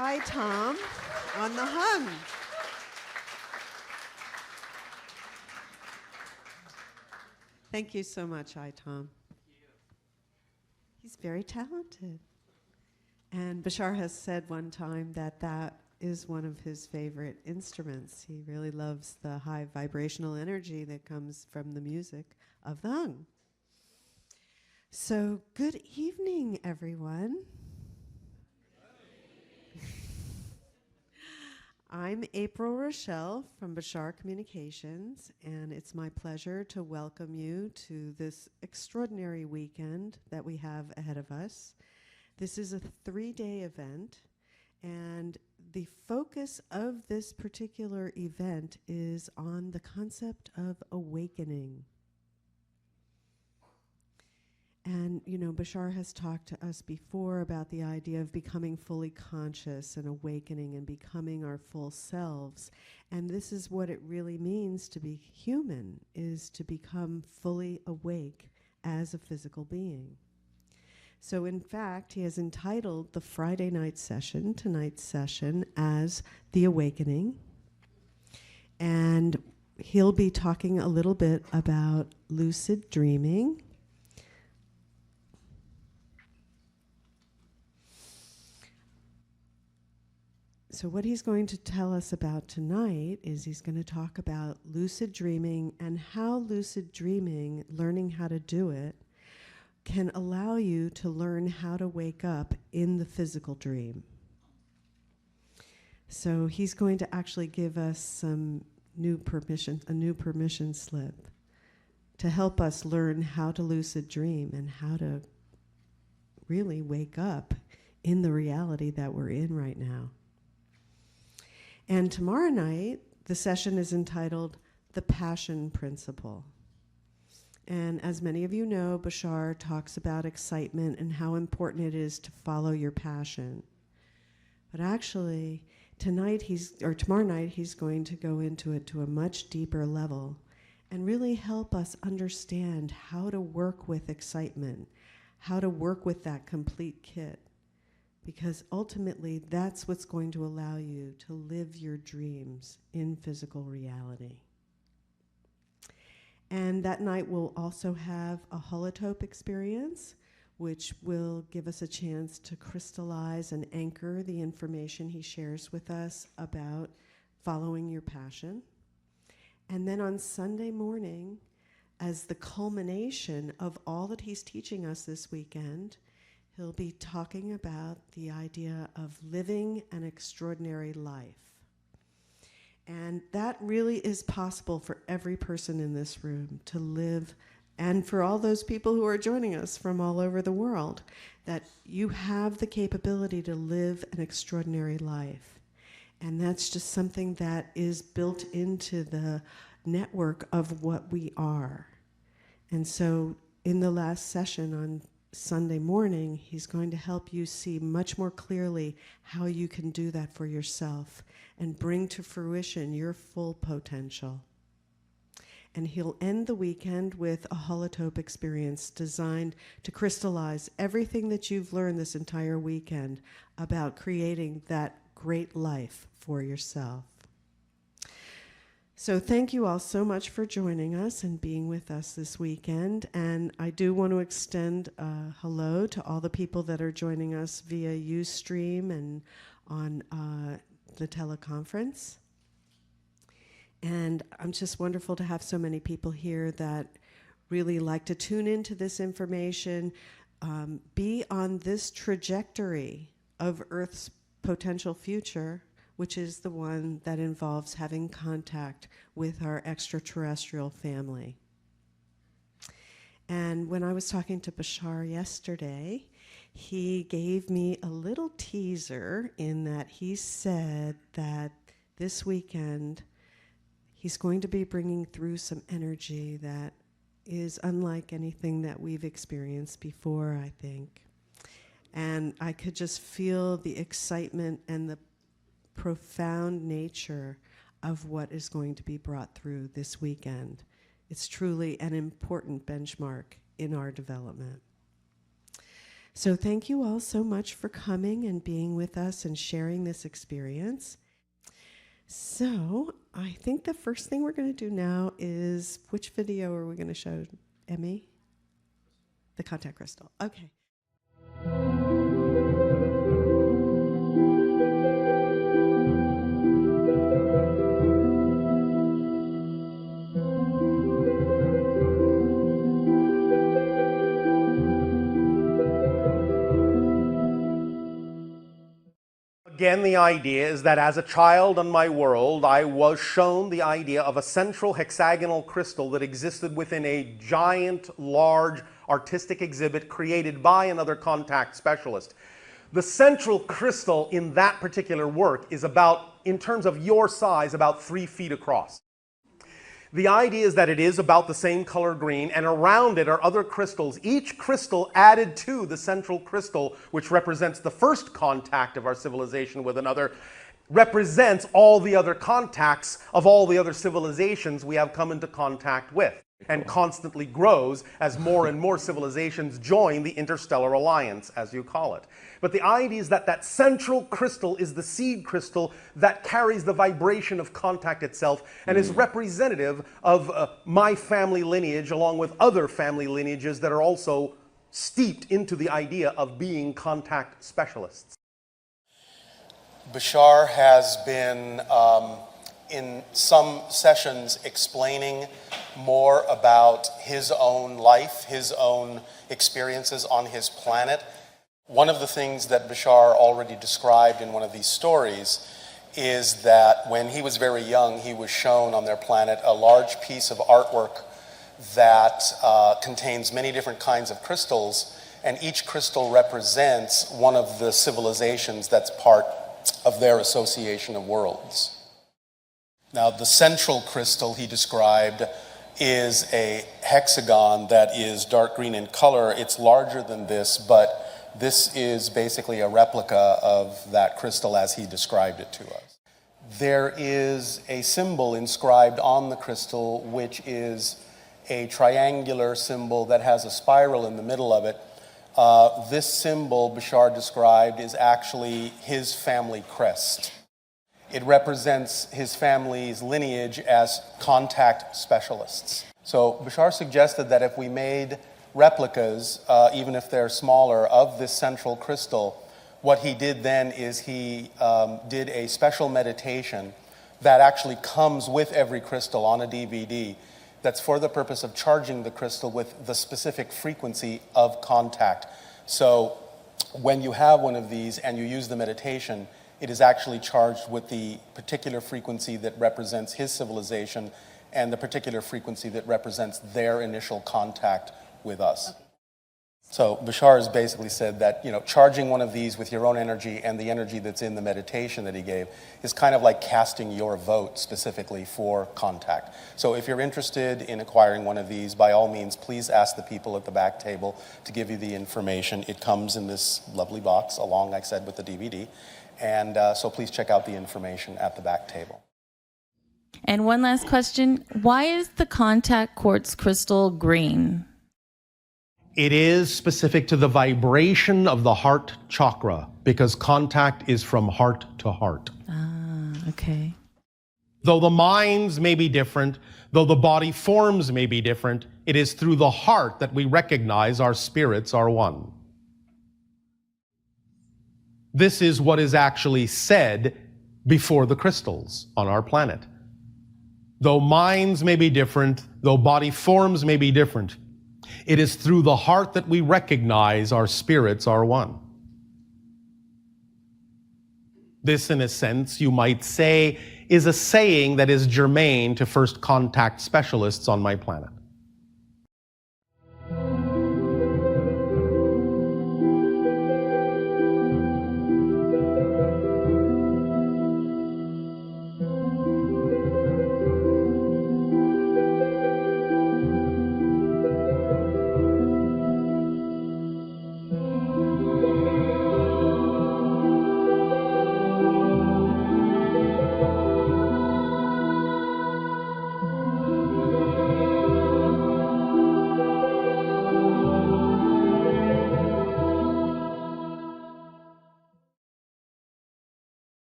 I, Tom, on the hum. Thank you so much, I, Tom. He's very talented. And Bashar has said one time that that is one of his favorite instruments. He really loves the high vibrational energy that comes from the music of the hung. So, good evening, everyone. I'm April Rochelle from Bashar Communications, and it's my pleasure to welcome you to this extraordinary weekend that we have ahead of us. This is a 3-day event, and the focus of this particular event is on the concept of awakening. And, you know, Bashar has talked to us before about the idea of becoming fully conscious and awakening and becoming our full selves. And this is what it really means to be human, is to become fully awake as a physical being. So, in fact, he has entitled the Friday night session, tonight's session, as The Awakening. And he'll be talking a little bit about lucid dreaming. So what he's going to tell us about tonight is he's going to talk about lucid dreaming and how lucid dreaming, learning how to do it, can allow you to learn how to wake up in the physical dream. So he's going to actually give us some a new permission slip to help us learn how to lucid dream and how to really wake up in the reality that we're in right now. And tomorrow night, the session is entitled The Passion Principle. And as many of you know, Bashar talks about excitement and how important it is to follow your passion. But actually, tomorrow night, he's going to go into it to a much deeper level and really help us understand how to work with excitement, how to work with that complete kit. Because ultimately, that's what's going to allow you to live your dreams in physical reality. And that night we'll also have a holotope experience, which will give us a chance to crystallize and anchor the information he shares with us about following your passion. And then on Sunday morning, as the culmination of all that he's teaching us this weekend, he'll be talking about the idea of living an extraordinary life. And that really is possible for every person in this room to live, and for all those people who are joining us from all over the world, that you have the capability to live an extraordinary life. And that's just something that is built into the network of what we are. And so in the last session on Sunday morning, he's going to help you see much more clearly how you can do that for yourself and bring to fruition your full potential. And he'll end the weekend with a holotope experience designed to crystallize everything that you've learned this entire weekend about creating that great life for yourself. So thank you all so much for joining us and being with us this weekend. And I do want to extend a hello to all the people that are joining us via Ustream and on the teleconference. And I'm just wonderful to have so many people here that really like to tune into this information, be on this trajectory of Earth's potential future, which is the one that involves having contact with our extraterrestrial family. And when I was talking to Bashar yesterday, he gave me a little teaser in that he said that this weekend he's going to be bringing through some energy that is unlike anything that we've experienced before, I think. And I could just feel the excitement and the profound nature of what is going to be brought through this weekend. It's truly an important benchmark in our development. So thank you all so much for coming and being with us and sharing this experience. So I think the first thing we're going to do now is, which video are we going to show, Emmy? The contact crystal. Okay. Again, the idea is that as a child on my world, I was shown the idea of a central hexagonal crystal that existed within a giant, large artistic exhibit created by another contact specialist. The central crystal in that particular work is about, in terms of your size, about 3 feet across. The idea is that it is about the same color green, and around it are other crystals, each crystal added to the central crystal, which represents the first contact of our civilization with another, represents all the other contacts of all the other civilizations we have come into contact with, and constantly grows as more and more civilizations join the interstellar alliance, as you call it. But the idea is that that central crystal is the seed crystal that carries the vibration of contact itself and is representative of my family lineage, along with other family lineages that are also steeped into the idea of being contact specialists. Bashar has been in some sessions explaining more about his own life, his own experiences on his planet. One of the things that Bashar already described in one of these stories is that when he was very young, he was shown on their planet a large piece of artwork that contains many different kinds of crystals, and each crystal represents one of the civilizations that's part of their association of worlds. Now, the central crystal he described is a hexagon that is dark green in color. It's larger than this, but this is basically a replica of that crystal as he described it to us. There is a symbol inscribed on the crystal, which is a triangular symbol that has a spiral in the middle of it. This symbol, Bashar described, is actually his family crest. It represents his family's lineage as contact specialists. So Bashar suggested that if we made replicas, even if they're smaller, of this central crystal, what he did then is he did a special meditation that actually comes with every crystal on a DVD that's for the purpose of charging the crystal with the specific frequency of contact. So when you have one of these and you use the meditation, it is actually charged with the particular frequency that represents his civilization and the particular frequency that represents their initial contact with us. So Bashar has basically said that, charging one of these with your own energy and the energy that's in the meditation that he gave is kind of like casting your vote specifically for contact. So if you're interested in acquiring one of these, by all means, please ask the people at the back table to give you the information. It comes in this lovely box along, like I said, with the DVD. And so please check out the information at the back table. And one last question. Why is the contact quartz crystal green? It is specific to the vibration of the heart chakra, because contact is from heart to heart. Ah, okay. Though the minds may be different, though the body forms may be different, it is through the heart that we recognize our spirits are one. This is what is actually said before the crystals on our planet. Though minds may be different, though body forms may be different, it is through the heart that we recognize our spirits are one. This, in a sense, you might say, is a saying that is germane to first contact specialists on my planet.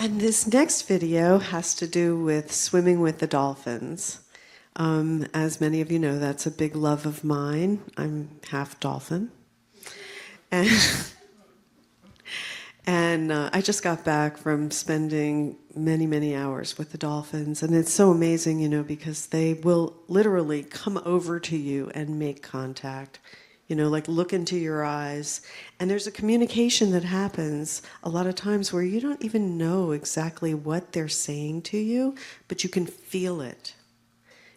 And this next video has to do with swimming with the dolphins. As many of you know, that's a big love of mine. I'm half dolphin. And I just got back from spending many, many hours with the dolphins. And it's so amazing, you know, because they will literally come over to you and make contact, you know, like look into your eyes. And there's a communication that happens a lot of times where you don't even know exactly what they're saying to you, but you can feel it,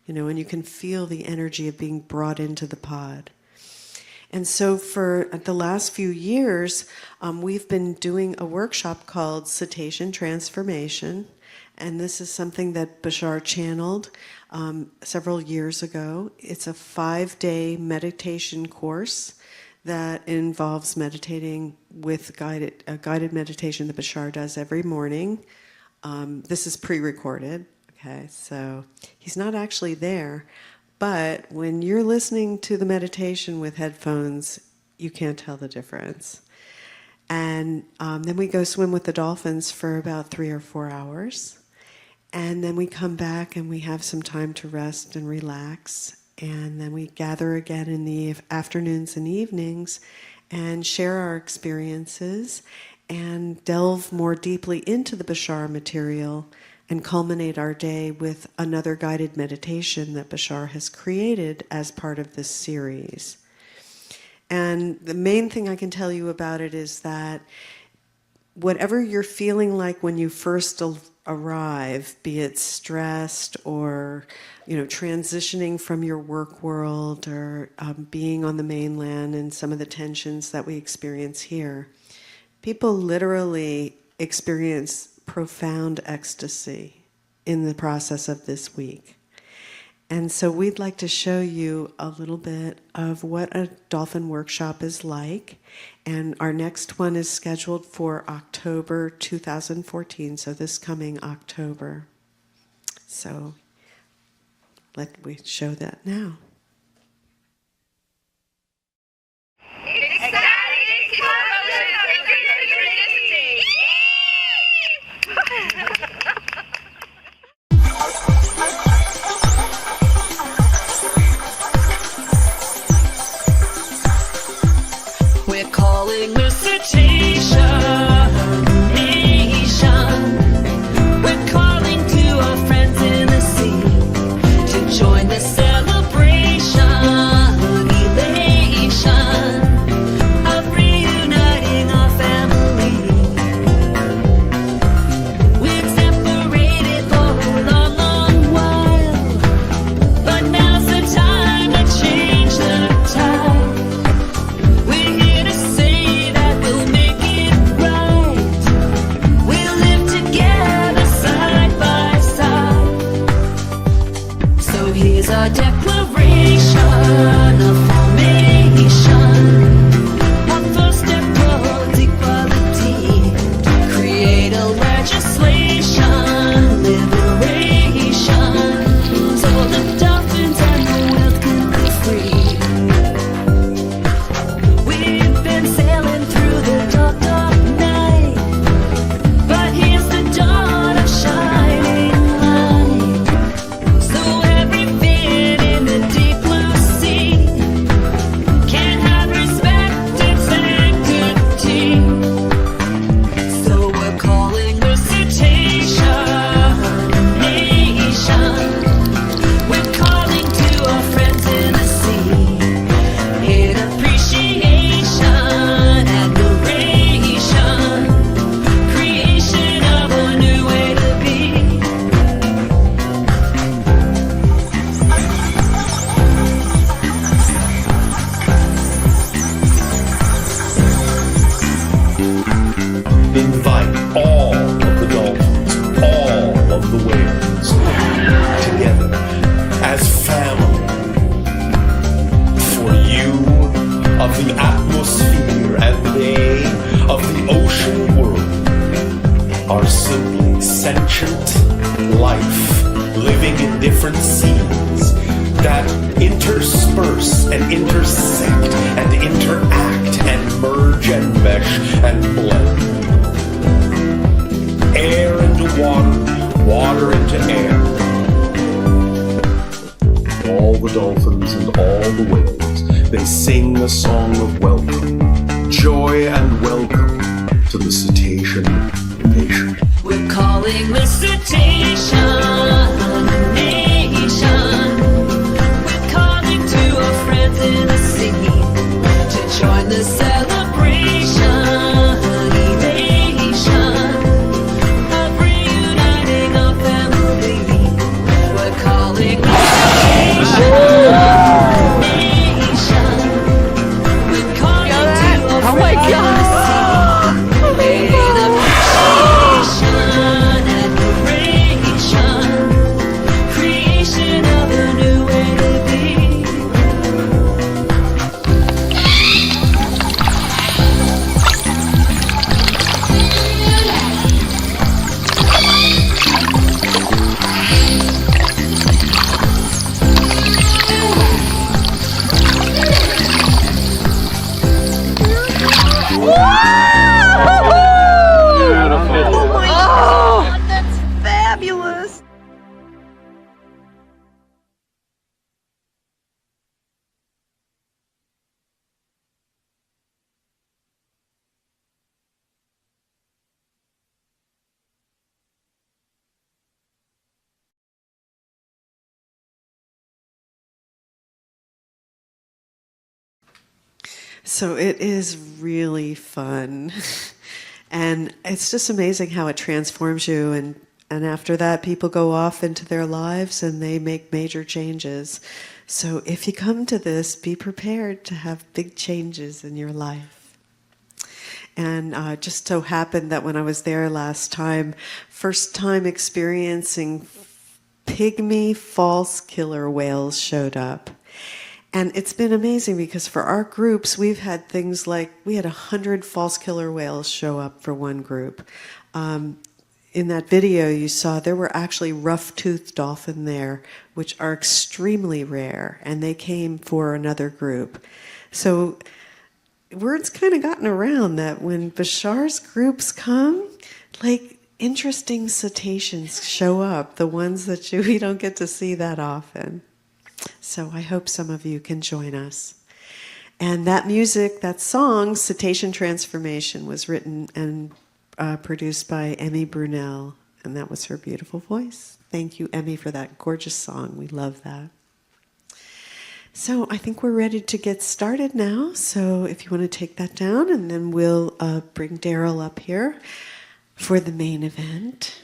you know, and you can feel the energy of being brought into the pod. And so for the last few years, we've been doing a workshop called Cetacean Transformation. And this is something that Bashar channeled several years ago. It's a 5-day meditation course that involves meditating with a guided meditation that Bashar does every morning. This is pre-recorded, okay? So he's not actually there. But when you're listening to the meditation with headphones, you can't tell the difference. And then we go swim with the dolphins for about 3 or 4 hours. And then we come back and we have some time to rest and relax. And then we gather again in the afternoons and evenings and share our experiences and delve more deeply into the Bashar material and culminate our day with another guided meditation that Bashar has created as part of this series. And the main thing I can tell you about it is that whatever you're feeling like when you first arrive, be it stressed or, you know, transitioning from your work world or being on the mainland and some of the tensions that we experience here, people literally experience profound ecstasy in the process of this week. And so we'd like to show you a little bit of what a dolphin workshop is like. And our next one is scheduled for October 2014, so this coming October. So let me show that now. We're calling the cetacean nation. We're calling to our friends in the sea to join the celebration, elation of reuniting our family. We've separated for a long, long while, but now's the time to change the tide. We're here to say that we'll make it right. We'll live together side by side. So here's our declaration of formation. Our first step towards equality. Create a legislation, liberation, so the dolphins and the whales can be free. We've been sailing through the dark, dark night, but here's the dawn of shining light. So every fin in the deep blue sea can have respect and sanctity. So we're calling the cetacean nation. We're calling to our friends in the sea. In appreciation, admiration, creation of a new way to be. Invite all of the dolphins, all of the whales, together as family. For you of the atmosphere and they of the ocean world are simply sentient life living in different seas that intersperse and intersect and interact and merge and mesh and blend. Air water into air. All the dolphins and all the whales, they sing a song of welcome, joy and welcome to the cetacean nation. We're calling the cetacean nation. We're calling to our friends in the sea to join the celebration, elation of reuniting our family. We're calling the cetacean nation. We're calling to our friends in the sea. Made of creation of a new way to be. Oh, that's fabulous. So it is really fun. And it's just amazing how it transforms you. And after that, people go off into their lives and they make major changes. So if you come to this, be prepared to have big changes in your life. And just so happened that when I was there last time, first time experiencing pygmy false killer whales showed up. And it's been amazing because for our groups, we've had things like, we had 100 false killer whales show up for one group. In that video you saw, there were actually rough-toothed dolphin there, which are extremely rare, and they came for another group. So word's kind of gotten around that when Bashar's groups come, like interesting cetaceans show up, the ones that we don't get to see that often. So I hope some of you can join us. And that music, that song, Cetacean Transformation, was written and produced by Emmy Brunel, and that was her beautiful voice. Thank you, Emmy, for that gorgeous song. We love that. So I think we're ready to get started now. So if you want to take that down, and then we'll bring Darryl up here for the main event.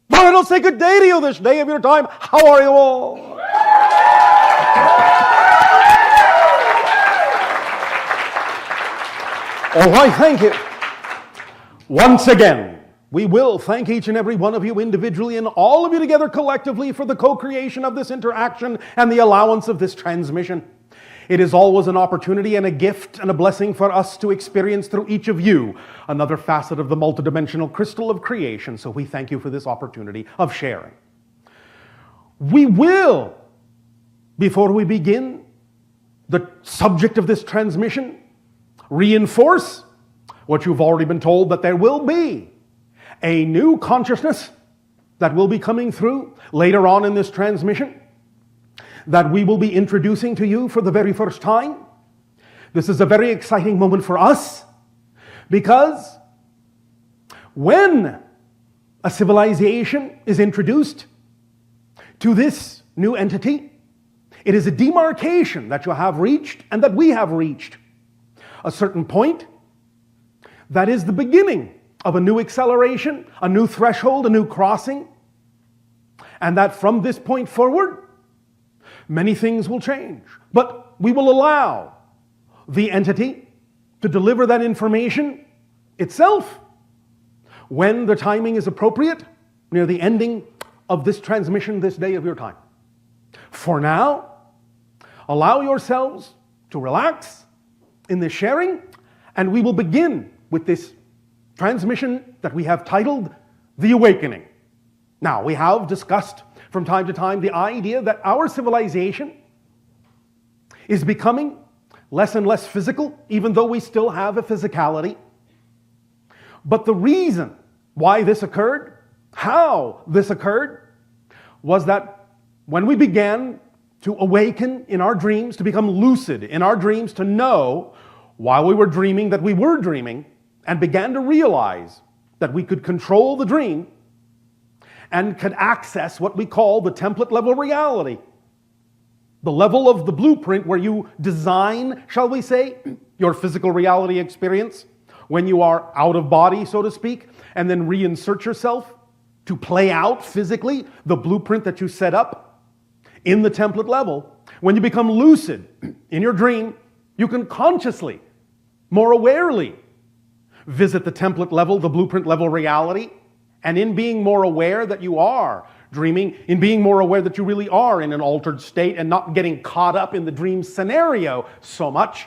But I don't say good day to you this day of your time. How are you all? All right, thank you. Once again, we will thank each and every one of you individually and all of you together collectively for the co-creation of this interaction and the allowance of this transmission. It is always an opportunity and a gift and a blessing for us to experience through each of you another facet of the multidimensional crystal of creation. So we thank you for this opportunity of sharing. We will, before we begin the subject of this transmission, reinforce what you've already been told, that there will be a new consciousness that will be coming through later on in this transmission, that we will be introducing to you for the very first time. This is a very exciting moment for us, because when a civilization is introduced to this new entity, it is a demarcation that you have reached and that we have reached. A certain point that is the beginning of a new acceleration, a new threshold, a new crossing, and that from this point forward, Many things will change, but we will allow the entity to deliver that information itself when the timing is appropriate, near the ending of this transmission this day of your time. For now, allow yourselves to relax in this sharing, and we will begin with this transmission that we have titled The Awakening. Now, we have discussed from time to time the idea that our civilization is becoming less and less physical, even though we still have a physicality. But the reason why this occurred, how this occurred, was that when we began to awaken in our dreams, to become lucid in our dreams, to know while we were dreaming that we were dreaming, and began to realize that we could control the dream and could access what we call the template level reality. The level of the blueprint where you design, shall we say, your physical reality experience when you are out of body, so to speak, and then reinsert yourself to play out physically the blueprint that you set up in the template level. When you become lucid in your dream, you can consciously, more awarely, visit the template level, the blueprint level reality, and in being more aware that you are dreaming, in being more aware that you really are in an altered state and not getting caught up in the dream scenario so much,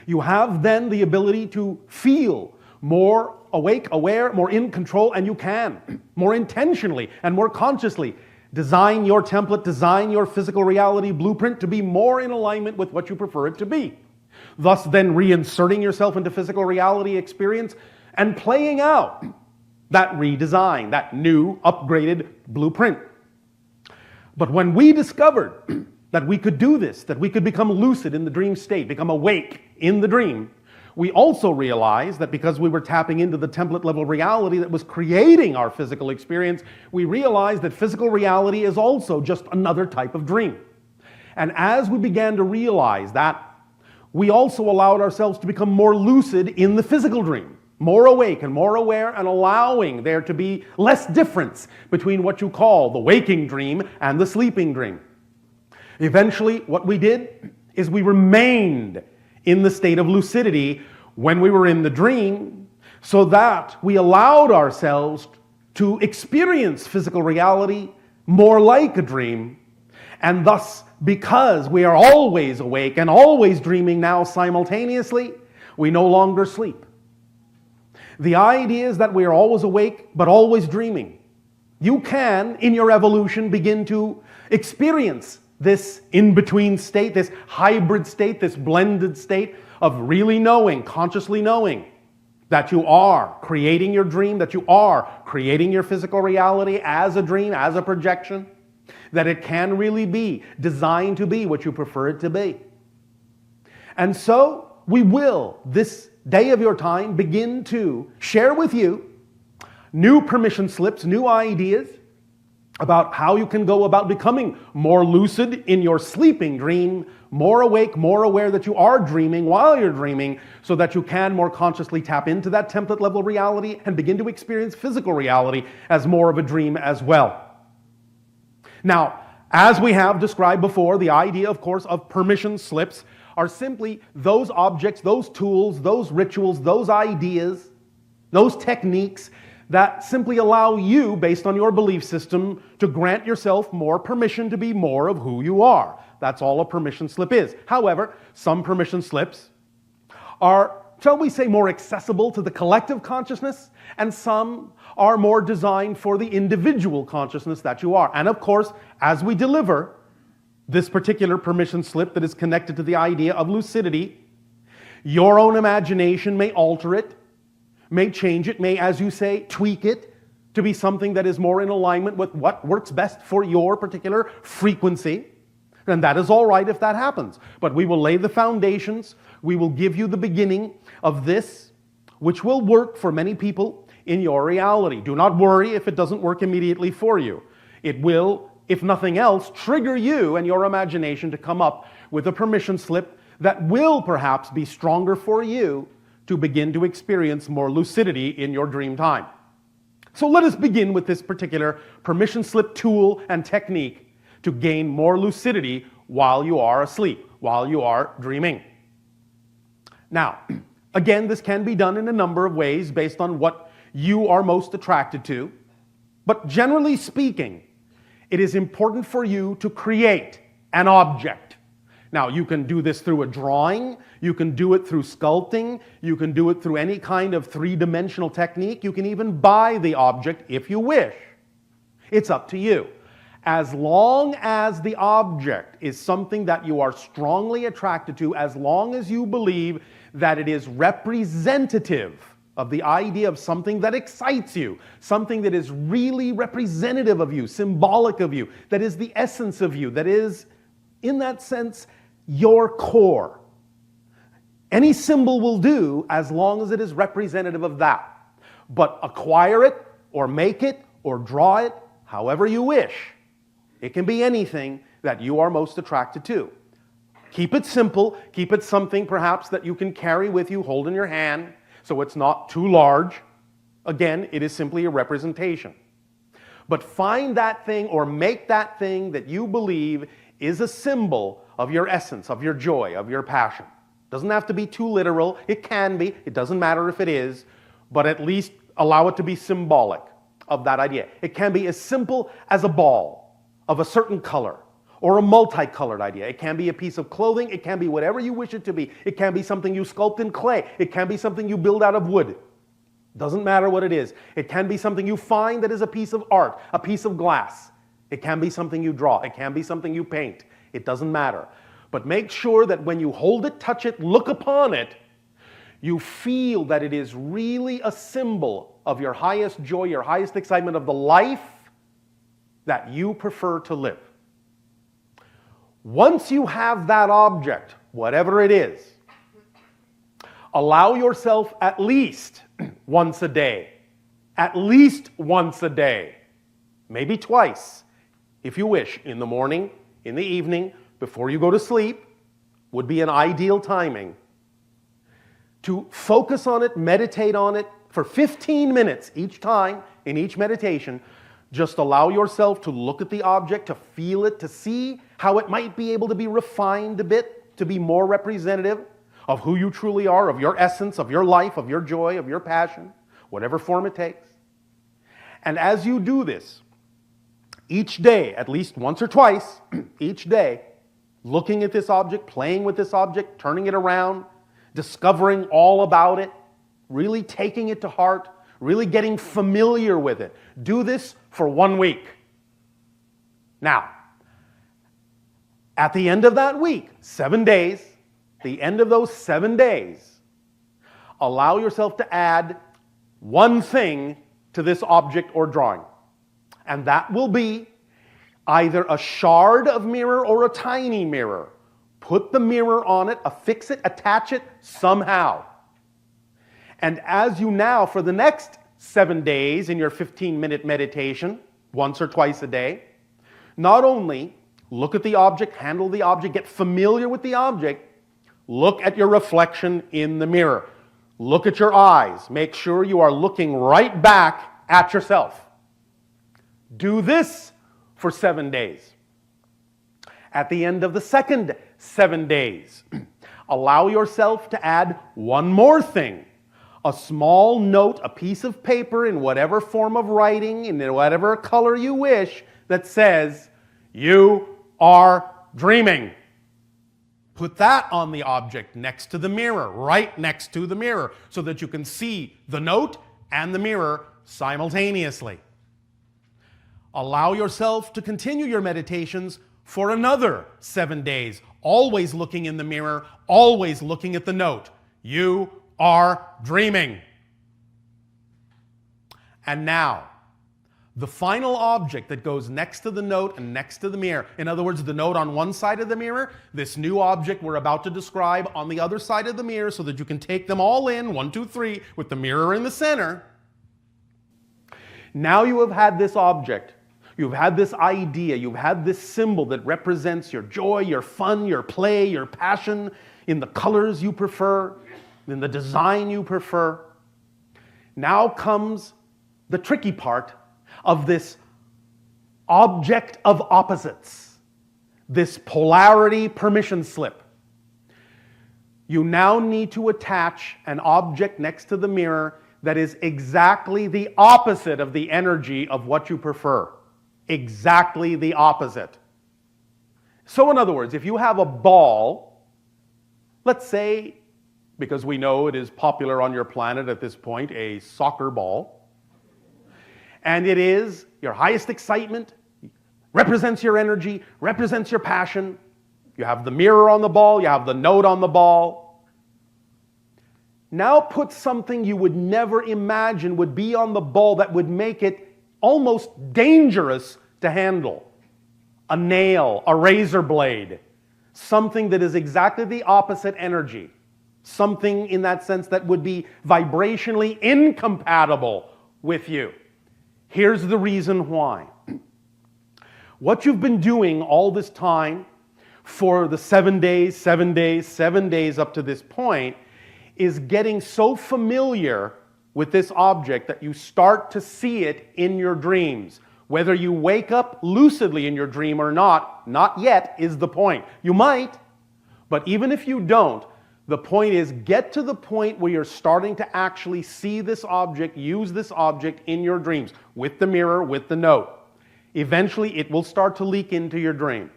you have then the ability to feel more awake, aware, more in control, and you can more intentionally and more consciously design your template, design your physical reality blueprint to be more in alignment with what you prefer it to be. Thus then reinserting yourself into physical reality experience and playing out that redesign, that new upgraded blueprint. But when we discovered that we could do this, that we could become lucid in the dream state, become awake in the dream, we also realized that because we were tapping into the template level reality that was creating our physical experience, we realized that physical reality is also just another type of dream. And as we began to realize that, we also allowed ourselves to become more lucid in the physical dream, more awake and more aware, and allowing there to be less difference between what you call the waking dream and the sleeping dream. Eventually, what we did is we remained in the state of lucidity when we were in the dream, so that we allowed ourselves to experience physical reality more like a dream. And thus, because we are always awake and always dreaming now simultaneously, we no longer sleep. The idea is that we are always awake but always dreaming. You can, in your evolution, begin to experience this in-between state, this hybrid state, this blended state of really knowing, consciously knowing that you are creating your dream, that you are creating your physical reality as a dream, as a projection, that it can really be designed to be what you prefer it to be. And so we will, this day of your time, begin to share with you new permission slips, new ideas about how you can go about becoming more lucid in your sleeping dream, more awake, more aware that you are dreaming while you're dreaming, so that you can more consciously tap into that template level reality and begin to experience physical reality as more of a dream as well. Now, as we have described before, the idea, of course, of permission slips are simply those objects, those tools, those rituals, those ideas, those techniques that simply allow you, based on your belief system, to grant yourself more permission to be more of who you are. That's all a permission slip is. However, some permission slips are, shall we say, more accessible to the collective consciousness, and some are more designed for the individual consciousness that you are. And of course, as we deliver this particular permission slip that is connected to the idea of lucidity, your own imagination may alter it, may change it, may, as you say, tweak it to be something that is more in alignment with what works best for your particular frequency. And that is all right if that happens. But we will lay the foundations. We will give you the beginning of this, which will work for many people in your reality. Do not worry if it doesn't work immediately for you. It will, if nothing else, trigger you and your imagination to come up with a permission slip that will perhaps be stronger for you to begin to experience more lucidity in your dream time. So let us begin with this particular permission slip tool and technique to gain more lucidity while you are asleep, while you are dreaming. Now, again, this can be done in a number of ways based on what you are most attracted to. But generally speaking, it is important for you to create an object. Now, you can do this through a drawing, you can do it through sculpting, you can do it through any kind of three-dimensional technique, you can even buy the object if you wish. It's up to you. As long as the object is something that you are strongly attracted to, as long as you believe that it is representative of the idea of something that excites you, something that is really representative of you, symbolic of you, that is the essence of you, that is, in that sense, your core. Any symbol will do as long as it is representative of that. But acquire it, or make it, or draw it, however you wish. It can be anything that you are most attracted to. Keep it simple. Keep it something perhaps that you can carry with you, hold in your hand, so it's not too large. Again, it is simply a representation. But find that thing or make that thing that you believe is a symbol of your essence, of your joy, of your passion. Doesn't have to be too literal. It can be. It doesn't matter if it is. But at least allow it to be symbolic of that idea. It can be as simple as a ball of a certain color, or a multicolored idea. It can be a piece of clothing. It can be whatever you wish it to be. It can be something you sculpt in clay. It can be something you build out of wood. Doesn't matter what it is. It can be something you find that is a piece of art, a piece of glass. It can be something you draw. It can be something you paint. It doesn't matter. But make sure that when you hold it, touch it, look upon it, you feel that it is really a symbol of your highest joy, your highest excitement of the life that you prefer to live. Once you have that object, whatever it is, allow yourself at least once a day, maybe twice, if you wish, in the morning, in the evening, before you go to sleep, would be an ideal timing, to focus on it, meditate on it for 15 minutes each time in each meditation. Just allow yourself to look at the object, to feel it, to see how it might be able to be refined a bit, to be more representative of who you truly are, of your essence, of your life, of your joy, of your passion, whatever form it takes. And as you do this, each day, at least once or twice, each day, looking at this object, playing with this object, turning it around, discovering all about it, really taking it to heart, really getting familiar with it. Do this for 1 week. Now, at the end of that week, 7 days, the end of those 7 days, allow yourself to add one thing to this object or drawing. And that will be either a shard of mirror or a tiny mirror. Put the mirror on it, affix it, attach it somehow. And as you now, for the next 7 days in your 15-minute meditation, once or twice a day, not only look at the object, handle the object, get familiar with the object, look at your reflection in the mirror. Look at your eyes. Make sure you are looking right back at yourself. Do this for 7 days. At the end of the second 7 days, allow yourself to add one more thing. A small note, a piece of paper in whatever form of writing, in whatever color you wish, that says, "You are dreaming." Put that on the object next to the mirror, right next to the mirror, so that you can see the note and the mirror simultaneously. Allow yourself to continue your meditations for another 7 days, always looking in the mirror, always looking at the note. You are dreaming. And now, the final object that goes next to the note and next to the mirror, in other words, the note on one side of the mirror, this new object we're about to describe on the other side of the mirror, so that you can take them all in, 1, 2, 3, with the mirror in the center. Now you have had this object. You've had this idea. You've had this symbol that represents your joy, your fun, your play, your passion, in the colors you prefer, in the design you prefer. Now comes the tricky part of this object of opposites. this polarity permission slip. You now need to attach an object next to the mirror that is exactly the opposite of the energy of what you prefer. Exactly the opposite. So in other words, if you have a ball, let's say, because we know it is popular on your planet at this point, a soccer ball, and it is your highest excitement, represents your energy, represents your passion. You have the mirror on the ball, you have the note on the ball. Now put something you would never imagine would be on the ball that would make it almost dangerous to handle. A nail, a razor blade, something that is exactly the opposite energy. Something in that sense that would be vibrationally incompatible with you. Here's the reason why. What you've been doing all this time for the 7 days up to this point is getting so familiar with this object that you start to see it in your dreams. Whether you wake up lucidly in your dream or not yet is the point. You might, but even if you don't, the point is get to the point where you're starting to actually see this object, use this object in your dreams, with the mirror, with the note. Eventually, it will start to leak into your dream.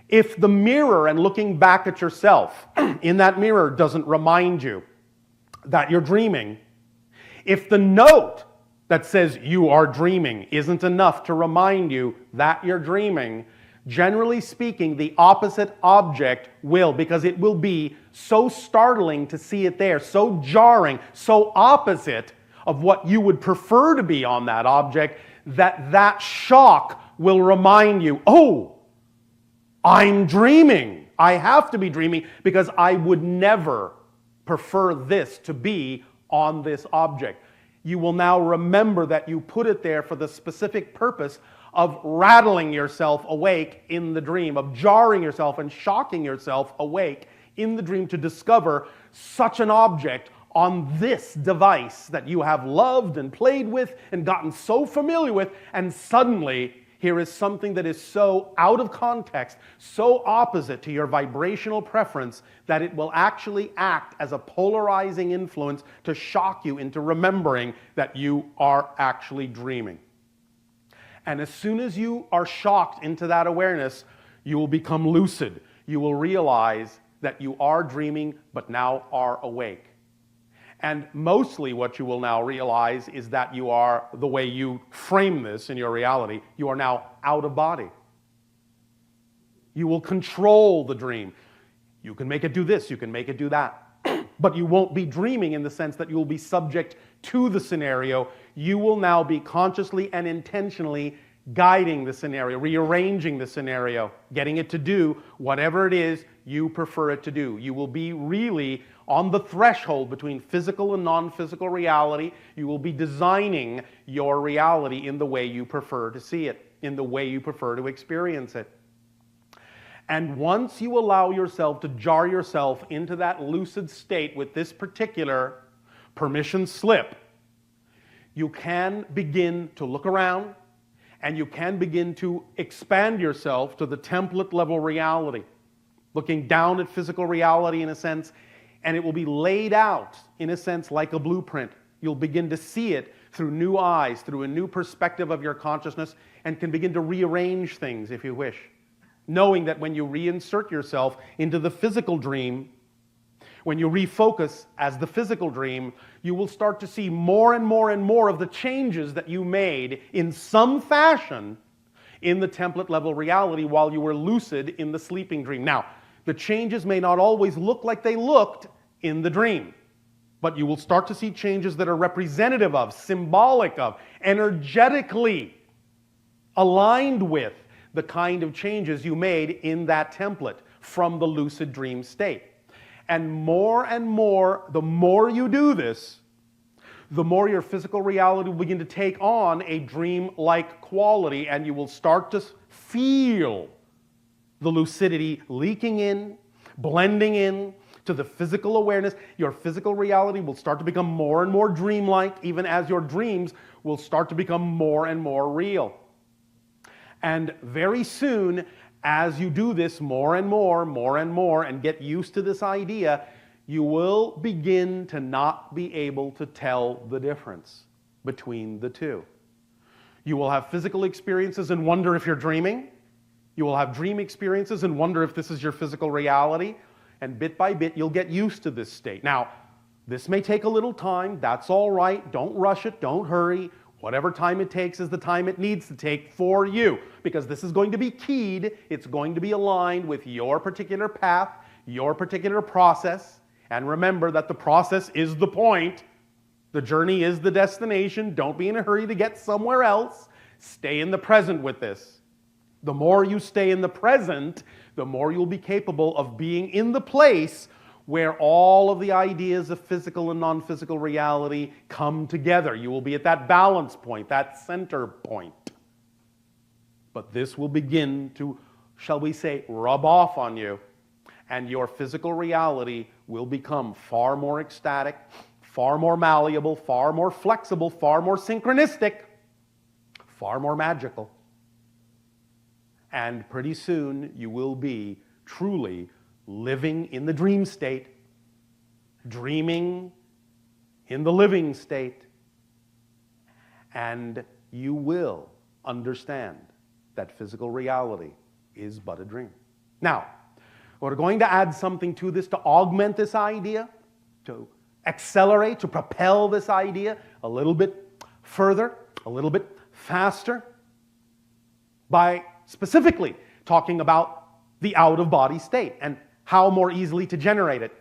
If the mirror and looking back at yourself in that mirror doesn't remind you that you're dreaming, if the note that says you are dreaming isn't enough to remind you that you're dreaming, generally speaking, the opposite object will, because it will be so startling to see it there, so jarring, so opposite of what you would prefer to be on that object, that shock will remind you, oh, I'm dreaming. I have to be dreaming because I would never prefer this to be on this object. You will now remember that you put it there for the specific purpose of rattling yourself awake in the dream, of jarring yourself and shocking yourself awake in the dream to discover such an object on this device that you have loved and played with and gotten so familiar with, and suddenly here is something that is so out of context, so opposite to your vibrational preference, that it will actually act as a polarizing influence to shock you into remembering that you are actually dreaming. And as soon as you are shocked into that awareness, you will become lucid. You will realize that you are dreaming, but now are awake. And mostly what you will now realize is that you are, the way you frame this in your reality, you are now out of body. You will control the dream. You can make it do this, you can make it do that. But you won't be dreaming in the sense that you will be subject to the scenario. You will now be consciously and intentionally guiding the scenario, rearranging the scenario, getting it to do whatever it is you prefer it to do. You will be really on the threshold between physical and non-physical reality. You will be designing your reality in the way you prefer to see it, in the way you prefer to experience it. And once you allow yourself to jar yourself into that lucid state with this particular permission slip, you can begin to look around and you can begin to expand yourself to the template level reality, looking down at physical reality in a sense, and it will be laid out in a sense like a blueprint. You'll begin to see it through new eyes, through a new perspective of your consciousness, and can begin to rearrange things if you wish, knowing that when you reinsert yourself into the physical dream, when you refocus as the physical dream, you will start to see more and more and more of the changes that you made in some fashion in the template level reality while you were lucid in the sleeping dream. Now, the changes may not always look like they looked in the dream, but you will start to see changes that are representative of, symbolic of, energetically aligned with the kind of changes you made in that template from the lucid dream state. And more, the more you do this, the more your physical reality will begin to take on a dream-like quality, and you will start to feel the lucidity leaking in, blending in to the physical awareness. Your physical reality will start to become more and more dreamlike, even as your dreams will start to become more and more real. And very soon, as you do this more and more, and get used to this idea, you will begin to not be able to tell the difference between the two. You will have physical experiences and wonder if you're dreaming. You will have dream experiences and wonder if this is your physical reality. And bit by bit, you'll get used to this state. Now, this may take a little time. That's all right. Don't rush it. Don't hurry. Whatever time it takes is the time it needs to take for you, because this is going to be keyed. It's going to be aligned with your particular path, your particular process. And remember that the process is the point. The journey is the destination. Don't be in a hurry to get somewhere else. Stay in the present with this. The more you stay in the present, the more you'll be capable of being in the place where all of the ideas of physical and non-physical reality come together. You will be at that balance point, that center point. But this will begin to, shall we say, rub off on you, and your physical reality will become far more ecstatic, far more malleable, far more flexible, far more synchronistic, far more magical. And pretty soon you will be truly living in the dream state, dreaming in the living state, and you will understand that physical reality is but a dream. Now, we're going to add something to this to augment this idea, to accelerate, to propel this idea a little bit further, a little bit faster, by specifically talking about the out-of-body state and how more easily to generate it,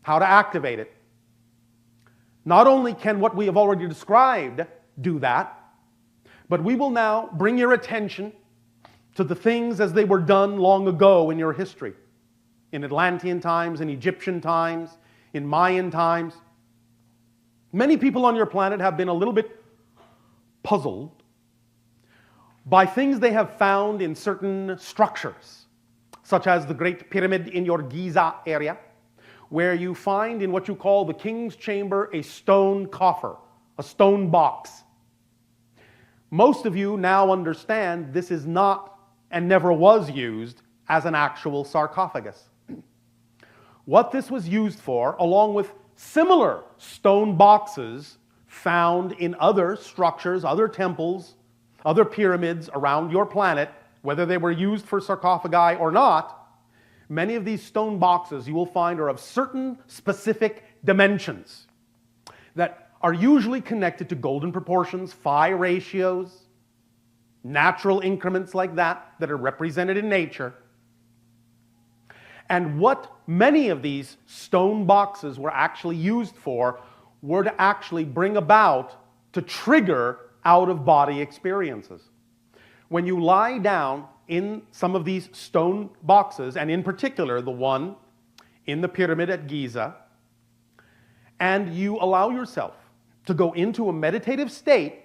how to activate it. Not only can what we have already described do that, but we will now bring your attention to the things as they were done long ago in your history, in Atlantean times, in Egyptian times, in Mayan times. Many people on your planet have been a little bit puzzled by things they have found in certain structures, such as the Great Pyramid in your Giza area, where you find in what you call the King's Chamber a stone coffer, a stone box. Most of you now understand this is not and never was used as an actual sarcophagus. What this was used for, along with similar stone boxes found in other structures, other temples, other pyramids around your planet, whether they were used for sarcophagi or not, many of these stone boxes you will find are of certain specific dimensions that are usually connected to golden proportions, phi ratios, natural increments like that that are represented in nature. And what many of these stone boxes were actually used for were to actually bring about, to trigger out-of-body experiences. When you lie down in some of these stone boxes, and in particular the one in the pyramid at Giza, and you allow yourself to go into a meditative state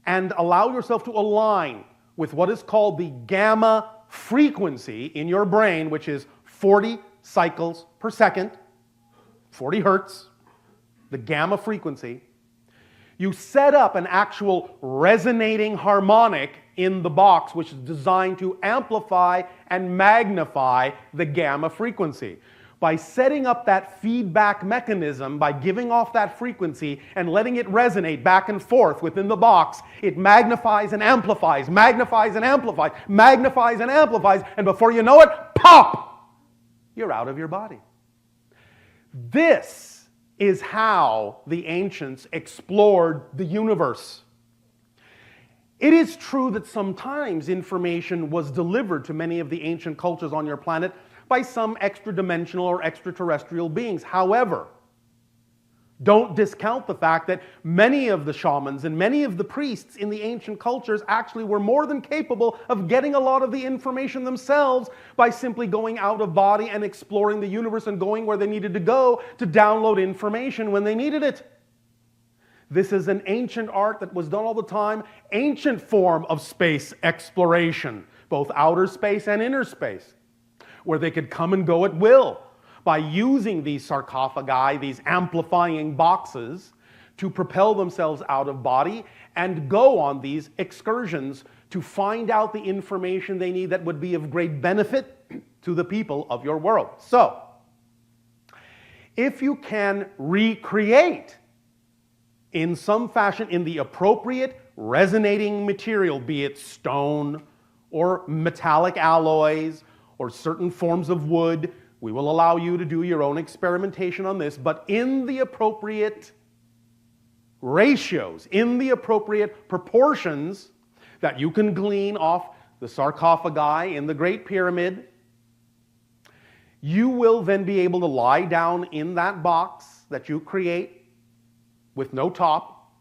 and allow yourself to align with what is called the gamma frequency in your brain, which is 40 cycles per second, 40 hertz, the gamma frequency, you set up an actual resonating harmonic in the box, which is designed to amplify and magnify the gamma frequency. By setting up that feedback mechanism, by giving off that frequency and letting it resonate back and forth within the box, it magnifies and amplifies, magnifies and amplifies, magnifies and amplifies, and before you know it, pop! You're out of your body. This is how the ancients explored the universe. It is true that sometimes information was delivered to many of the ancient cultures on your planet by some extra-dimensional or extraterrestrial beings. However, don't discount the fact that many of the shamans and many of the priests in the ancient cultures actually were more than capable of getting a lot of the information themselves by simply going out of body and exploring the universe and going where they needed to go to download information when they needed it. This is an ancient art that was done all the time, ancient form of space exploration, both outer space and inner space, where they could come and go at will by using these sarcophagi, these amplifying boxes, to propel themselves out of body and go on these excursions to find out the information they need that would be of great benefit to the people of your world. So, if you can recreate in some fashion in the appropriate resonating material, be it stone or metallic alloys or certain forms of wood, we will allow you to do your own experimentation on this, but in the appropriate ratios, in the appropriate proportions that you can glean off the sarcophagi in the Great Pyramid, you will then be able to lie down in that box that you create with no top,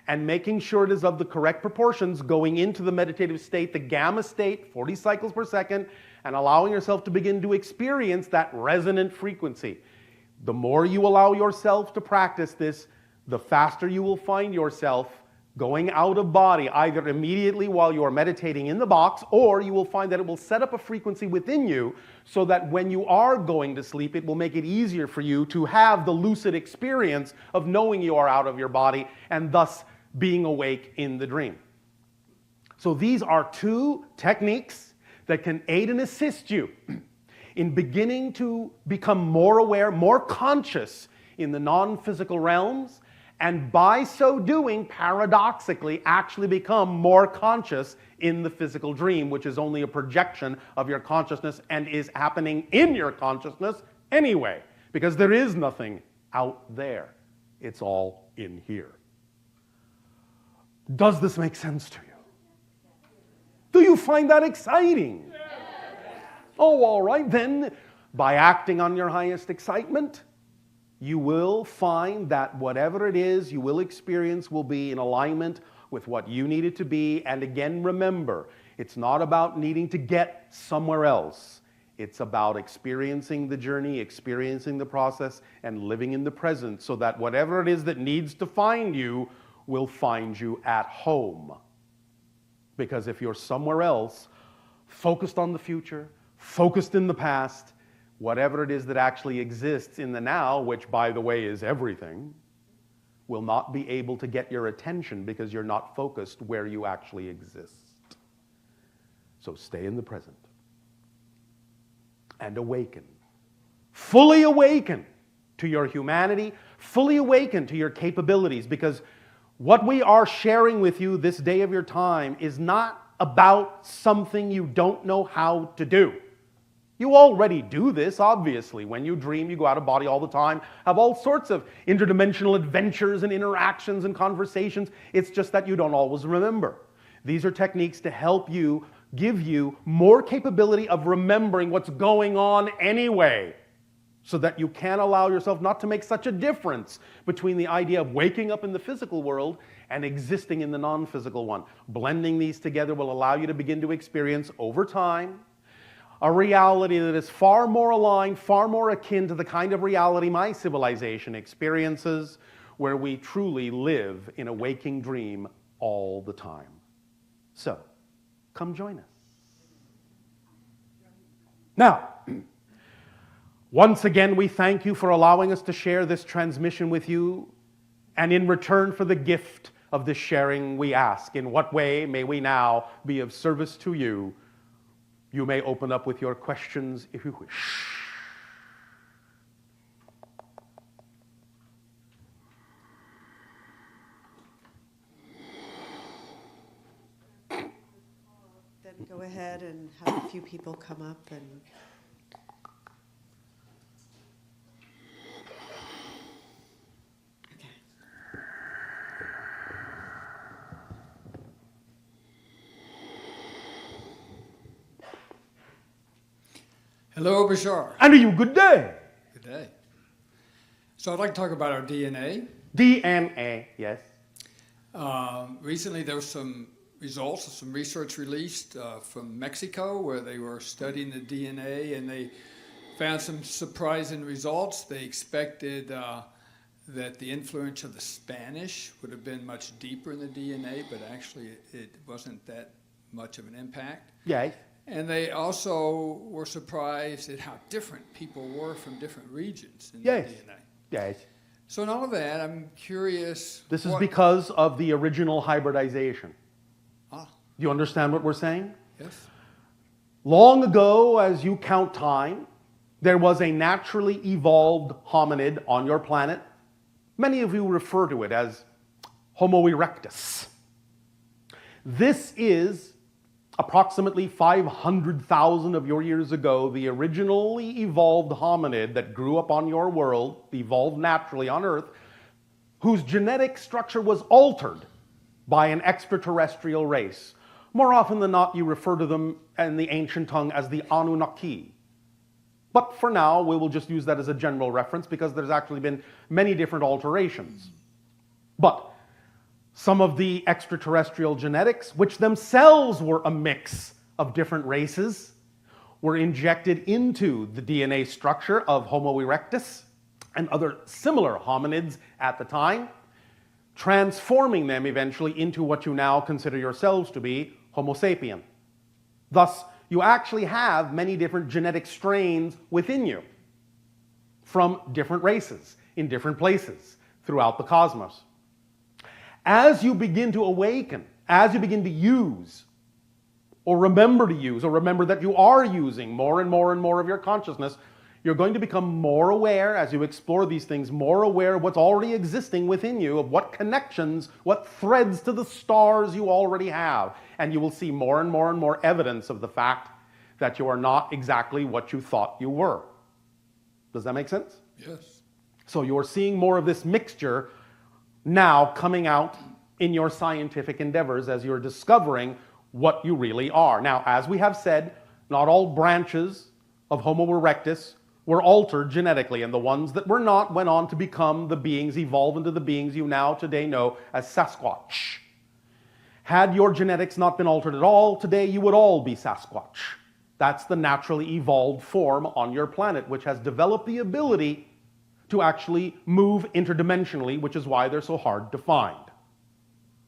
and making sure it is of the correct proportions, going into the meditative state, the gamma state, 40 cycles per second, and allowing yourself to begin to experience that resonant frequency. The more you allow yourself to practice this, the faster you will find yourself going out of body, either immediately while you are meditating in the box, or you will find that it will set up a frequency within you so that when you are going to sleep, it will make it easier for you to have the lucid experience of knowing you are out of your body and thus being awake in the dream. So these are two techniques that can aid and assist you in beginning to become more aware, more conscious in the non-physical realms, and by so doing, paradoxically, actually become more conscious in the physical dream, which is only a projection of your consciousness and is happening in your consciousness anyway, because there is nothing out there. It's all in here. Does this make sense to you? Do you find that exciting? Oh, all right. Then, by acting on your highest excitement, you will find that whatever it is you will experience will be in alignment with what you need it to be. And again, remember, it's not about needing to get somewhere else. It's about experiencing the journey, experiencing the process, and living in the present so that whatever it is that needs to find you will find you at home. Because if you're somewhere else, focused on the future, focused in the past, whatever it is that actually exists in the now, which, by the way, is everything, will not be able to get your attention because you're not focused where you actually exist. So stay in the present and awaken. Fully awaken to your humanity, fully awaken to your capabilities, because what we are sharing with you this day of your time is not about something you don't know how to do. You already do this, obviously. When you dream, you go out of body all the time, have all sorts of interdimensional adventures and interactions and conversations. It's just that you don't always remember. These are techniques to help you, give you more capability of remembering what's going on anyway, so that you can allow yourself not to make such a difference between the idea of waking up in the physical world and existing in the non-physical one. Blending these together will allow you to begin to experience over time a reality that is far more aligned, far more akin to the kind of reality my civilization experiences, where we truly live in a waking dream all the time. So, come join us. Now, once again, we thank you for allowing us to share this transmission with you, and in return for the gift of this sharing, we ask, in what way may we now be of service to you? You may open up with your questions if you wish. Then go ahead and have a few people come up and... Hello, Bashar. And are you good day? Good day. So I'd like to talk about our DNA. DNA, yes. Recently, there was some results of some research released from Mexico where they were studying the DNA, and they found some surprising results. They expected that the influence of the Spanish would have been much deeper in the DNA, but actually it wasn't that much of an impact. Yes. And they also were surprised at how different people were from different regions in Yes. the DNA. Yes. So in all of that, I'm curious. This is because of the original hybridization. Do you understand what we're saying? Yes. Long ago, as you count time, there was a naturally evolved hominid on your planet. Many of you refer to it as Homo erectus. This is approximately 500,000 of your years ago, the originally evolved hominid that grew up on your world, evolved naturally on Earth, whose genetic structure was altered by an extraterrestrial race. More often than not, you refer to them in the ancient tongue as the Anunnaki. But for now, we will just use that as a general reference because there's actually been many different alterations. But some of the extraterrestrial genetics, which themselves were a mix of different races, were injected into the DNA structure of Homo erectus and other similar hominids at the time, transforming them eventually into what you now consider yourselves to be Homo sapien. Thus, you actually have many different genetic strains within you from different races in different places throughout the cosmos. As you begin to awaken, as you begin to use, or remember to use, or remember that you are using more and more and more of your consciousness, you're going to become more aware, as you explore these things, more aware of what's already existing within you, of what connections, what threads to the stars you already have. And you will see more and more and more evidence of the fact that you are not exactly what you thought you were. Does that make sense? Yes. So you're seeing more of this mixture now coming out in your scientific endeavors as you're discovering what you really are. Now, as we have said, not all branches of Homo erectus were altered genetically, and the ones that were not went on to become the beings, evolve into the beings you now today know as Sasquatch. Had your genetics not been altered at all, today you would all be Sasquatch. That's the naturally evolved form on your planet, which has developed the ability to actually move interdimensionally, which is why they're so hard to find.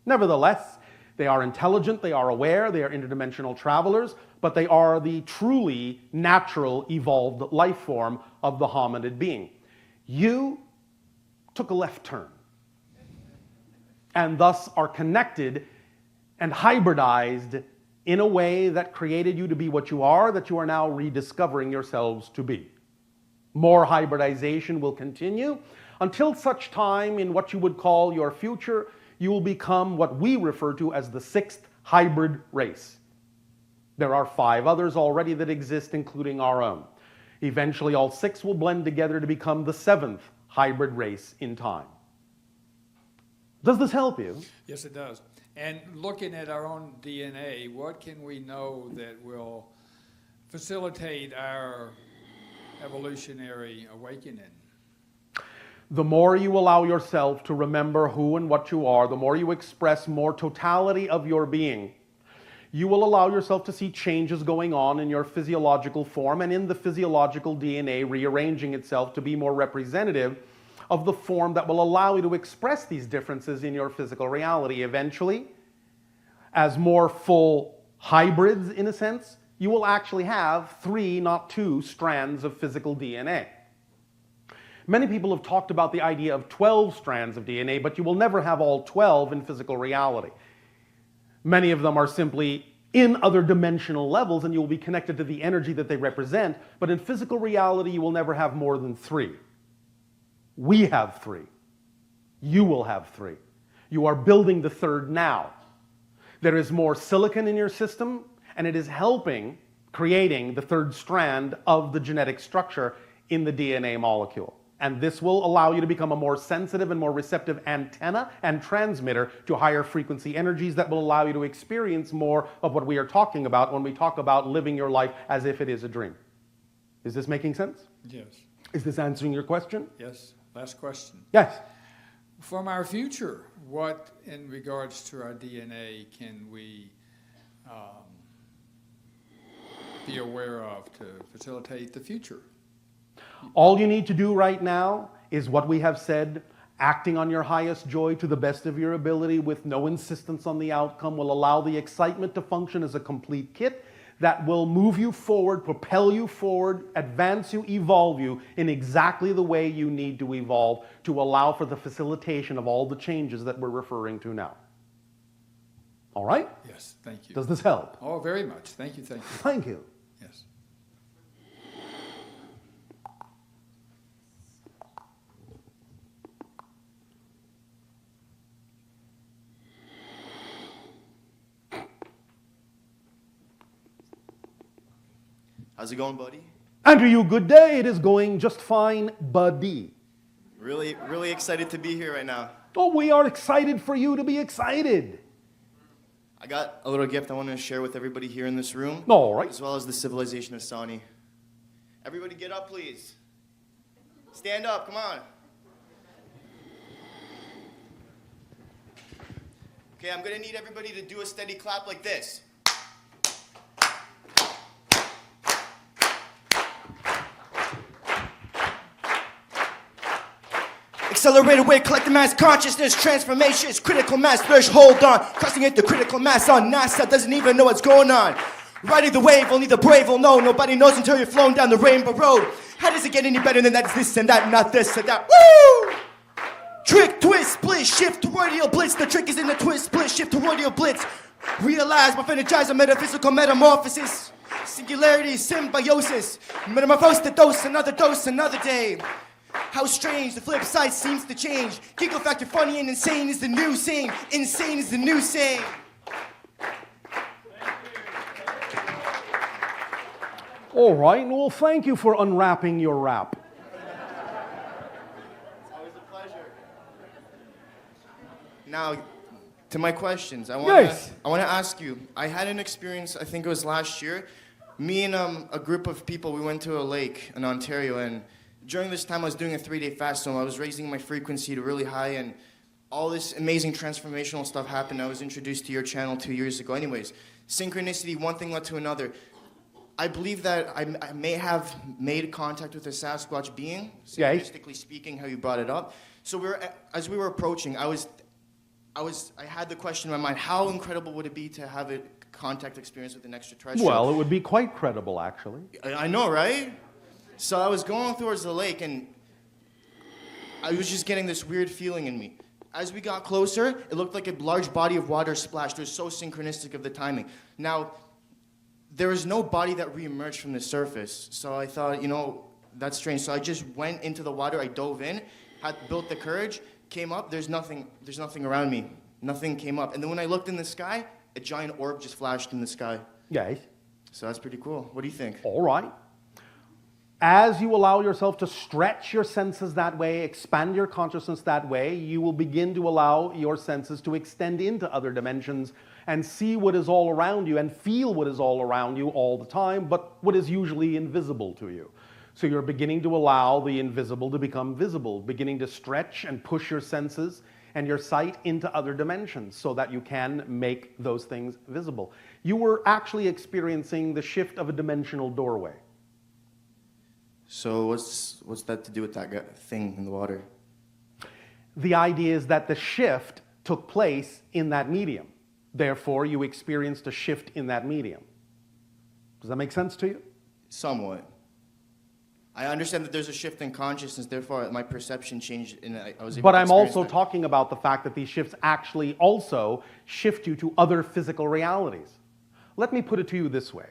Nevertheless, they are intelligent, they are aware, they are interdimensional travelers, but they are the truly natural evolved life form of the hominid being. You took a left turn and thus are connected and hybridized in a way that created you to be what you are, that you are now rediscovering yourselves to be. More hybridization will continue until such time in what you would call your future, you will become what we refer to as the sixth hybrid race. There are 5 others already that exist, including our own. Eventually, all 6 will blend together to become the 7th hybrid race in time. Does this help you? Yes, it does. And looking at our own DNA, what can we know that will facilitate our evolutionary awakening? The more you allow yourself to remember who and what you are, the more you express more totality of your being, you will allow yourself to see changes going on in your physiological form and in the physiological DNA rearranging itself to be more representative of the form that will allow you to express these differences in your physical reality. Eventually, as more full hybrids, in a sense, you will actually have 3, not 2, strands of physical DNA. Many people have talked about the idea of 12 strands of DNA, but you will never have all 12 in physical reality. Many of them are simply in other dimensional levels, and you will be connected to the energy that they represent, but in physical reality, you will never have more than 3. We have 3. You will have 3. You are building the 3rd now. There is more silicon in your system, and it is helping creating the 3rd strand of the genetic structure in the DNA molecule. And this will allow you to become a more sensitive and more receptive antenna and transmitter to higher frequency energies that will allow you to experience more of what we are talking about when we talk about living your life as if it is a dream. Is this making sense? Yes. Is this answering your question? Yes. Last question. Yes. From our future, what in regards to our DNA can we be aware of to facilitate the future? All you need to do right now is what we have said, acting on your highest joy to the best of your ability with no insistence on the outcome will allow the excitement to function as a complete kit that will move you forward, propel you forward, advance you, evolve you in exactly the way you need to evolve to allow for the facilitation of all the changes that we're referring to now. All right? Yes, thank you. Does this help? Oh, very much. Thank you, thank you. Thank you. Yes. How's it going, buddy? Andrew, you good day. It is going just fine, buddy. Really excited to be here right now. Oh, we are excited for you to be excited. I got a little gift I want to share with everybody here in this room, All right. as well as the civilization of Sani. Everybody get up, please. Stand up, come on. Okay, I'm gonna need everybody to do a steady clap like this. Accelerated way, collective mass consciousness, transformations, critical mass, threshold on, crossing into critical mass on NASA, doesn't even know what's going on. Riding the wave, only the brave will know, nobody knows until you're flown down the rainbow road. How does it get any better than that? It's this and that, not this and that. Woo! Trick, twist, split, shift, toroidal blitz. The trick is in the twist, split, shift, toroidal blitz. Realize, energize, a metaphysical metamorphosis. Singularity, symbiosis. Metamorphose the dose, another day. How strange, the flip side seems to change. Giggle factor, funny and insane is the new same. Insane is the new same. All right. Well, thank you for unwrapping your wrap. It's always a pleasure. Now, to my questions. I want to ask you. I had an experience, I think it was last year. Me and a group of people, we went to a lake in Ontario, and during this time I was doing a 3-day fast, so I was raising my frequency to really high, and all this amazing transformational stuff happened. I was introduced to your channel 2 years ago. Anyways, synchronicity, one thing led to another. I believe that I may have made contact with a Sasquatch being, synchronistically speaking, how you brought it up. So as we were approaching, I had the question in my mind, how incredible would it be to have a contact experience with an extraterrestrial? Well, it would be quite credible, actually. I know, right? So I was going towards the lake, and I was just getting this weird feeling in me. As we got closer, it looked like a large body of water splashed. It was so synchronistic of the timing. Now, there was no body that re-emerged from the surface. So I thought, that's strange. So I just went into the water. I dove in, had built the courage, came up. There's nothing around me. Nothing came up. And then when I looked in the sky, a giant orb just flashed in the sky. Yes. So that's pretty cool. What do you think? All right. As you allow yourself to stretch your senses that way, expand your consciousness that way, you will begin to allow your senses to extend into other dimensions and see what is all around you and feel what is all around you all the time, but what is usually invisible to you. So you're beginning to allow the invisible to become visible, beginning to stretch and push your senses and your sight into other dimensions so that you can make those things visible. You were actually experiencing the shift of a dimensional doorway. So what's that to do with that thing in the water? The idea is that the shift took place in that medium. Therefore, you experienced a shift in that medium. Does that make sense to you? Somewhat. I understand that there's a shift in consciousness, therefore my perception changed, and I was able But to I'm also experience that. talking about the fact that these shifts actually also shift you to other physical realities. Let me put it to you this way.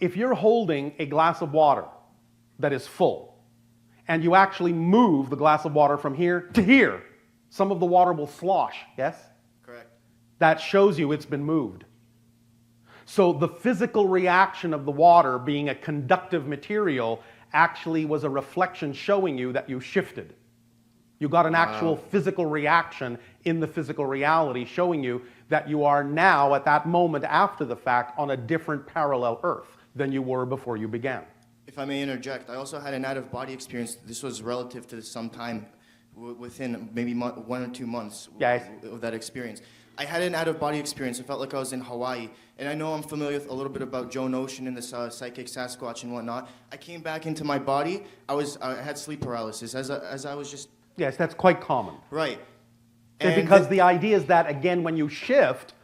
If you're holding a glass of water that is full, and you actually move the glass of water from here to here, some of the water will slosh, yes? Correct. That shows you it's been moved. So the physical reaction of the water being a conductive material actually was a reflection showing you that you shifted. You got an actual physical reaction in the physical reality showing you that you are now, at that moment after the fact, on a different parallel Earth than you were before you began. If I may interject, I also had an out-of-body experience. This was relative to some time within maybe 1 or 2 months of that experience. I had an out-of-body experience. I felt like I was in Hawaii. And I know I'm familiar with a little bit about Joan Ocean and this psychic Sasquatch and whatnot. I came back into my body. I had sleep paralysis as I was just... Yes, that's quite common. Right. And because the idea is that, again, when you shift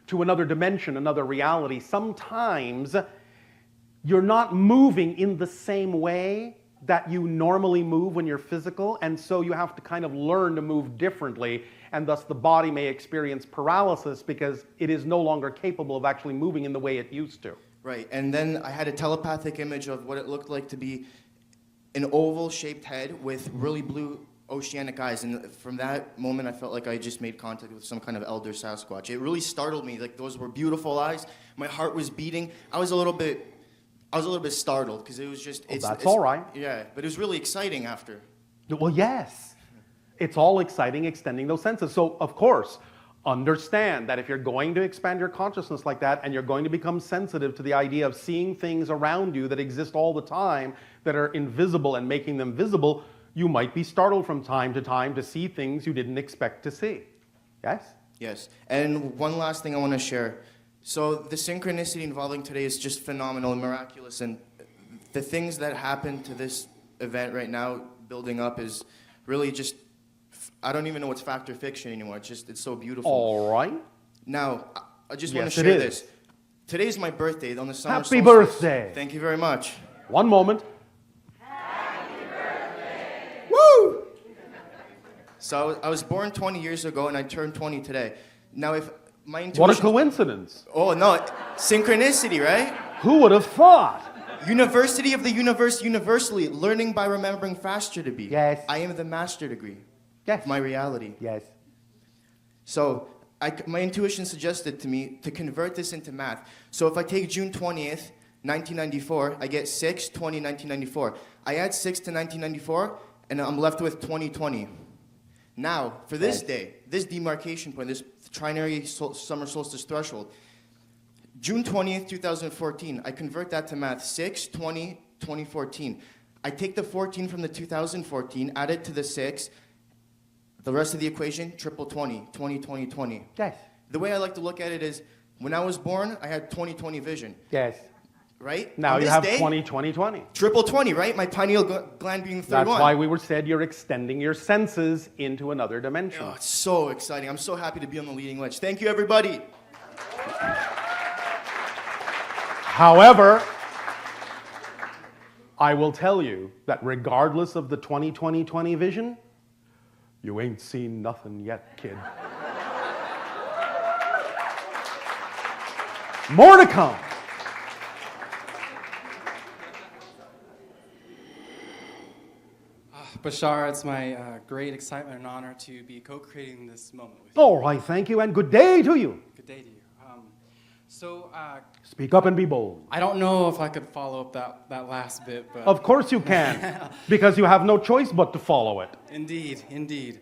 to another dimension, another reality, sometimes you're not moving in the same way that you normally move when you're physical, and so you have to kind of learn to move differently, and thus the body may experience paralysis because it is no longer capable of actually moving in the way it used to. Right, and then I had a telepathic image of what it looked like to be an oval-shaped head with really blue oceanic eyes, and from that moment I felt like I just made contact with some kind of elder Sasquatch. It really startled me. Like, those were beautiful eyes. My heart was beating. I was a little bit startled because it was just. That's all right. Yeah, but it was really exciting after. Well, yes. It's all exciting, extending those senses. So, of course, understand that if you're going to expand your consciousness like that and you're going to become sensitive to the idea of seeing things around you that exist all the time that are invisible and making them visible, you might be startled from time to see things you didn't expect to see. Yes? Yes. And one last thing I want to share. So the synchronicity involving today is just phenomenal and miraculous. And the things that happen to this event right now, building up, is really just, I don't even know what's fact or fiction anymore. It's so beautiful. All right. Now, I just want Yes, to it share is. this. Today's my birthday on the summer Happy solstice. birthday. Thank you very much. One moment. Woo! So I was born 20 years ago and I turned 20 today. Now, if my intuition... What a coincidence. Oh, no. Synchronicity, right? Who would have thought? University of the Universe, universally, learning by remembering faster to be. Yes. I am the master degree. Yes. My reality. Yes. So my intuition suggested to me to convert this into math. So if I take June 20th, 1994, I get 6/20/1994. I add 6 to 1994, and I'm left with 2020. Now, for this day, this demarcation point, this trinary summer solstice threshold, June 20th, 2014, I convert that to math, 6/20/2014. I take the 14 from the 2014, add it to the 6, the rest of the equation, triple 20, 20/20/20. Yes. The way I like to look at it is, when I was born, I had 20/20 vision, Yes. right? Now On you this have day, 20/20/20. Triple 20, right? My pineal gland being the third That's one. why we said you're extending your senses into another dimension. Oh, it's so exciting. I'm so happy to be on the leading edge. Thank you, everybody. However, I will tell you that regardless of the 20/20/20 vision, you ain't seen nothing yet, kid. More to come. Bashar, it's my great excitement and honor to be co-creating this moment with you. All right, thank you, and good day to you. Good day to you. Speak up and be bold. I don't know if I could follow up that last bit, but... Of course you can, because you have no choice but to follow it. Indeed, indeed.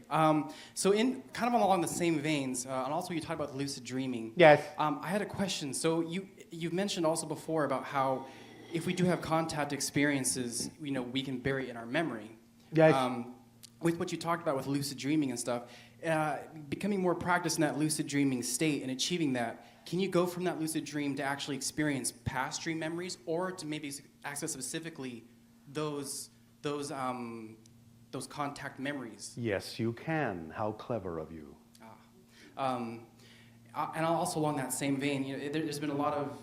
So in kind of along the same veins, and also you talked about lucid dreaming. Yes. I had a question. So you've mentioned also before about how if we do have contact experiences, we can bury it in our memory. Yes. With what you talked about with lucid dreaming and stuff, becoming more practiced in that lucid dreaming state and achieving that, can you go from that lucid dream to actually experience past dream memories, or to maybe access specifically those contact memories? Yes, you can. How clever of you. And also along that same vein, there's been a lot of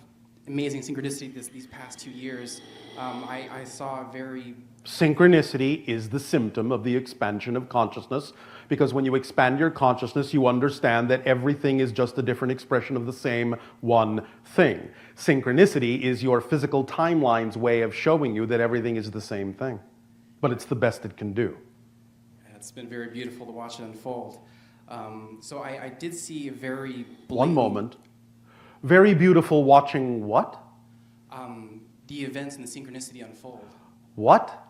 amazing synchronicity these past 2 years. I saw a very... Synchronicity is the symptom of the expansion of consciousness, because when you expand your consciousness, you understand that everything is just a different expression of the same one thing. Synchronicity is your physical timeline's way of showing you that everything is the same thing, but it's the best it can do. It's been very beautiful to watch it unfold. So I did see a very blatant... One moment. Very beautiful watching what? The events and the synchronicity unfold. What?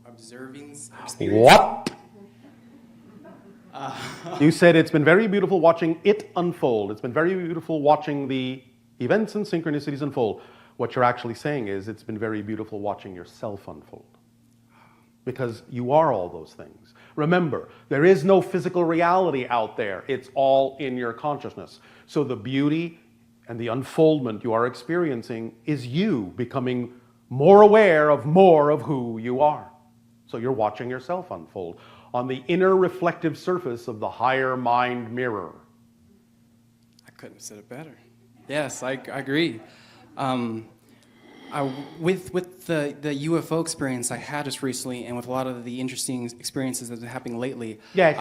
Observing What? You said it's been very beautiful watching it unfold. It's been very beautiful watching the events and synchronicities unfold. What you're actually saying is it's been very beautiful watching yourself unfold. Because you are all those things. Remember, there is no physical reality out there. It's all in your consciousness. So the beauty and the unfoldment you are experiencing is you becoming more aware of more of who you are. So you're watching yourself unfold on the inner reflective surface of the higher mind mirror. I couldn't have said it better. Yes, I agree. With the UFO experience I had just recently, and with a lot of the interesting experiences that have been happening lately, Yes.